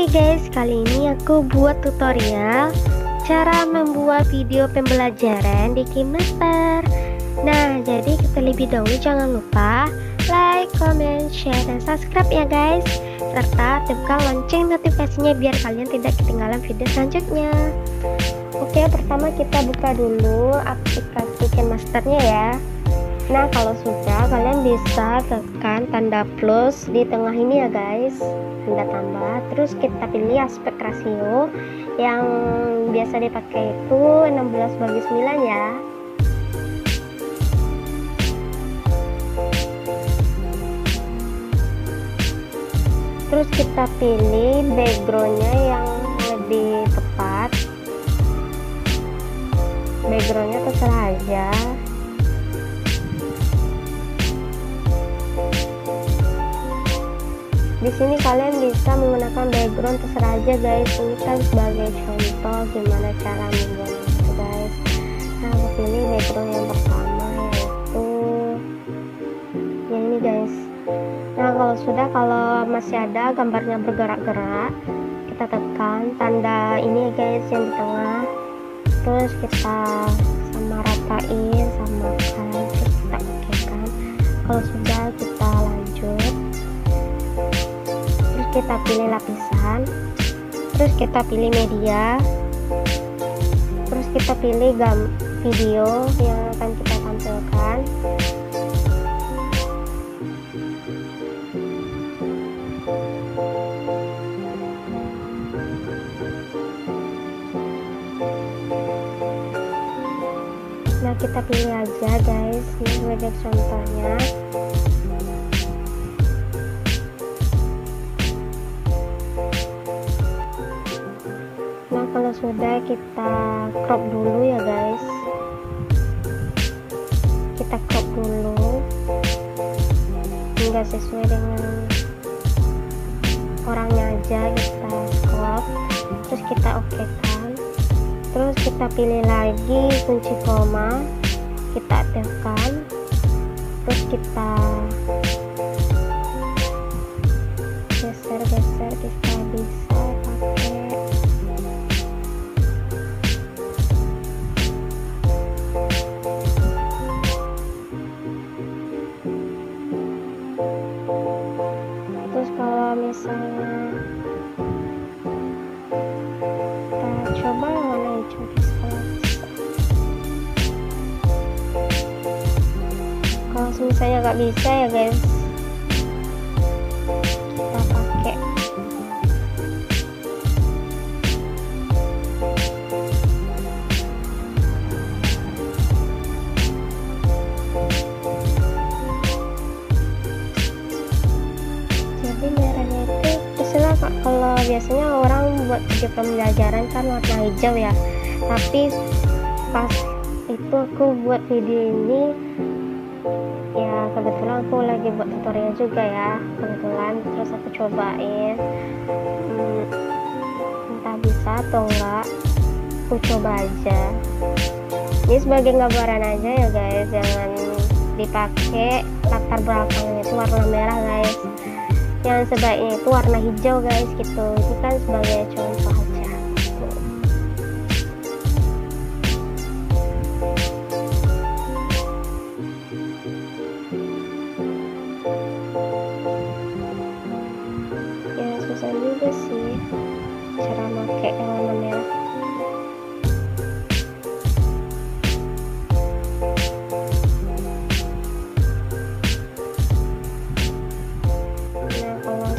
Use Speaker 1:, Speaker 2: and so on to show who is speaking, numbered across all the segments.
Speaker 1: Hai guys, kali ini aku buat tutorial cara membuat video pembelajaran di KineMaster. Nah, jadi kita lebih dahulu jangan lupa like, comment, share, dan subscribe ya guys, serta tekan lonceng notifikasinya biar kalian tidak ketinggalan video selanjutnya. Oke, pertama kita buka dulu aplikasi KineMasternya ya. Nah, kalau sudah, kalian bisa tekan tanda plus di tengah ini ya guys, tanda tambah. Terus kita pilih aspek rasio yang biasa dipakai itu 16:9 ya. Terus kita pilih backgroundnya yang lebih tepat. Backgroundnya terserah aja. Di sini kalian bisa menggunakan background terserah aja guys. Ini kan sebagai contoh gimana cara membuat itu guys. Nah, aku pilih background yang pertama yaitu yang ini guys. Nah, kalau masih ada gambarnya bergerak-gerak, kita tekan tanda ini ya guys yang di tengah. Terus kita sama ratain, samakan, terus kita okekan. Kalau sudah, kita lanjut. Kita pilih lapisan, terus kita pilih media, terus kita pilih video yang akan kita tampilkan. Nah, kita pilih aja guys, ini sebagai contohnya. Kalau sudah, kita crop dulu ya guys, kita crop dulu hingga sesuai dengan orangnya aja, kita crop, terus kita okekan. Terus kita pilih lagi kunci koma, kita tekan, terus kita geser-geser, kita bisa pakai misalnya kita coba yang mana hijau kalau misalnya nggak bisa ya guys, kita pakai kalau biasanya orang buat video pembelajaran kan warna hijau ya, tapi pas itu aku buat video ini ya kebetulan aku lagi buat tutorial juga ya kebetulan, terus aku cobain entah bisa atau enggak, aku coba aja. Ini sebagai gambaran aja ya guys, jangan dipakai latar belakangnya itu warna merah guys, yang sebaiknya itu warna hijau guys gitu. Itu kan sebagai contoh aja gitu. Ya susah juga sih cara pakai yang warna merah.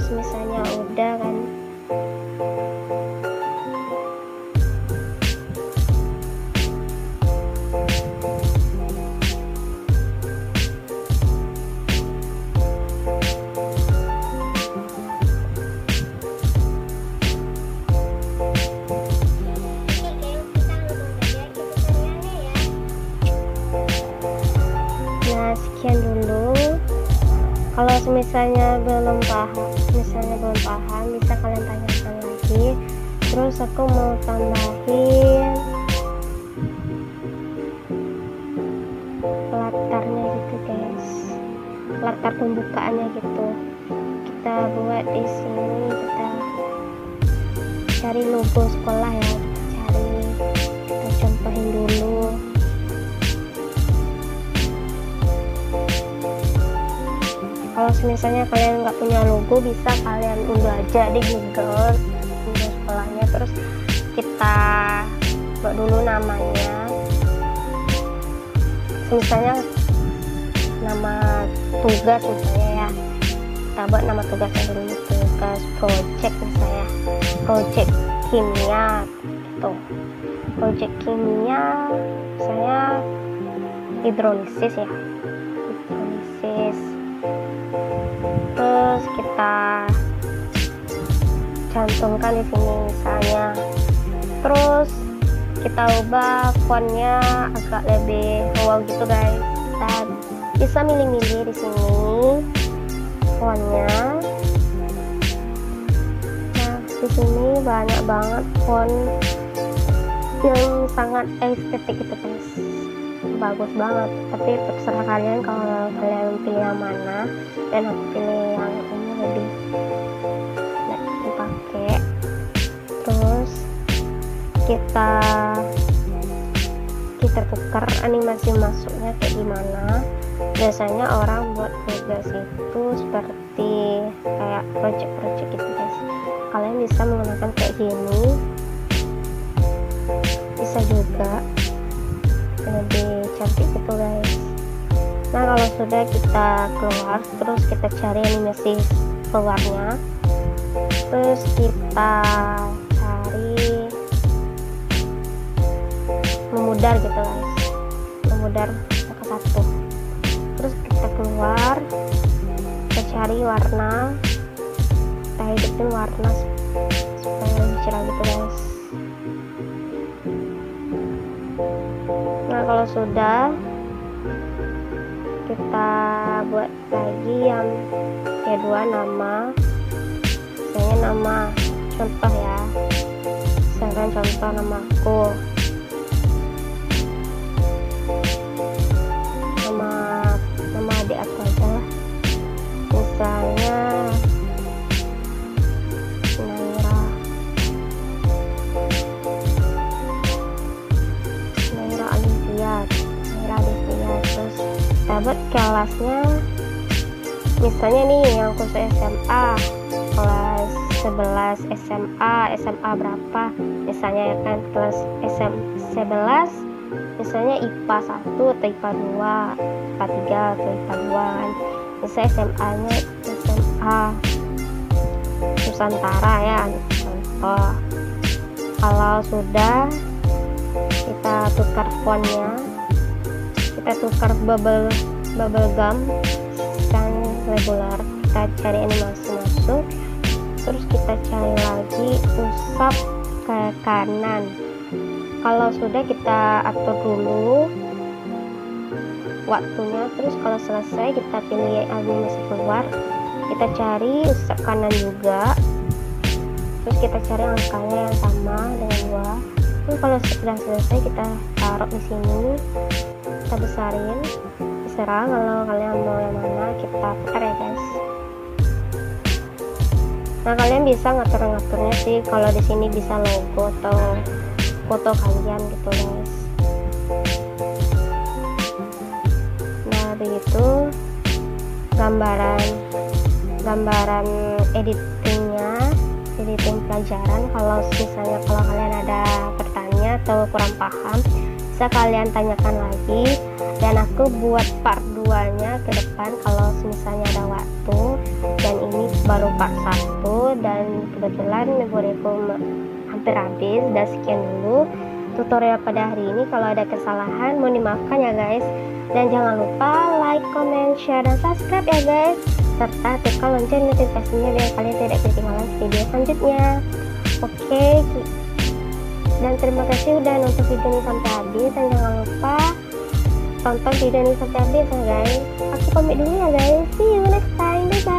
Speaker 1: Misalnya udah kan, nah sekian dulu. Kalau misalnya belum paham bisa kalian tanyakan lagi. Terus aku mau tambahin latarnya gitu guys, latar pembukaannya gitu. Kita buat di sini, kita cari logo sekolah ya, kita contohin dulu. Kalau misalnya kalian nggak punya logo, bisa kalian unduh aja di Google logo sekolahnya, terus kita buat dulu namanya. Misalnya nama tugas misalnya ya, kita buat nama tugasnya dulu, tugas project misalnya, project kimia gitu, project kimia misalnya hidrolisis ya, hidrolisis. Terus kita cantumkan di sini misalnya, terus kita ubah fontnya agak lebih wow gitu guys. Kita bisa milih-milih di sini fontnya. Nah, di sini banyak banget font yang sangat estetik gitu guys, bagus banget. Tapi terserah kalian kalau kalian pilih yang mana, dan aku pilih yang ini lebih dipakai. Terus kita tukar animasi masuknya kayak gimana. Biasanya orang buat tugas itu seperti kayak project gitu guys. Kalian bisa menggunakan kayak gini, bisa juga lebih cantik gitu guys. Nah, kalau sudah kita keluar, terus kita cari animasi keluarnya, terus kita cari memudar gitu guys, memudar ke satu, terus kita keluar, kita cari warna, kita hidupin warna supaya lebih cerah gitu guys. Nah, kalau sudah, kita buat lagi yang kedua, nama, misalnya nama contoh ya, misalkan contoh namaku, nama adik aku aja lah, misalnya Naira Alifiat. Terus kita buat kelasnya misalnya nih yang khusus SMA, kelas 11 SMA berapa misalnya ya kan, kelas SM11 misalnya IPA 1 atau IPA 2, IPA 3 atau IPA 2 kan. Misalnya SMA nya SMA Nusantara ya, contoh. Kalau sudah, kita tukar fontnya, kita tukar bubble gum yang regular, kita cari animasi masuk, terus kita cari lagi usap ke kanan. Kalau sudah, kita atur dulu waktunya, terus kalau selesai kita pilih animasi keluar, kita cari usap kanan juga, terus kita cari angkanya yang sama dengan 2. Terus kalau sudah selesai, kita taruh di sini, kita besarin, terserah kalau kalian mau yang mana, kita putar ya guys. Nah, kalian bisa ngatur-ngaturnya sih, kalau di sini bisa logo atau foto kalian gitu guys. Nah, begitu gambaran editing pelajaran. Kalau misalnya kalau kalian ada pertanyaan atau kurang paham, bisa kalian tanyakan lagi, dan aku buat part 2 nya ke depan kalau misalnya ada waktu. Dan ini baru part 1, dan kebetulan memoriku hampir habis, dan sekian dulu tutorial pada hari ini. Kalau ada kesalahan mohon dimaafkan ya guys, dan jangan lupa like, comment, share, dan subscribe ya guys, serta tekan lonceng notifikasinya biar kalian tidak ketinggalan video selanjutnya. Oke, dan terima kasih udah nonton video ini sampai habis, dan jangan lupa tonton video ini sampai habis ya guys. Aku pamit dulu ya guys, see you next time, bye bye.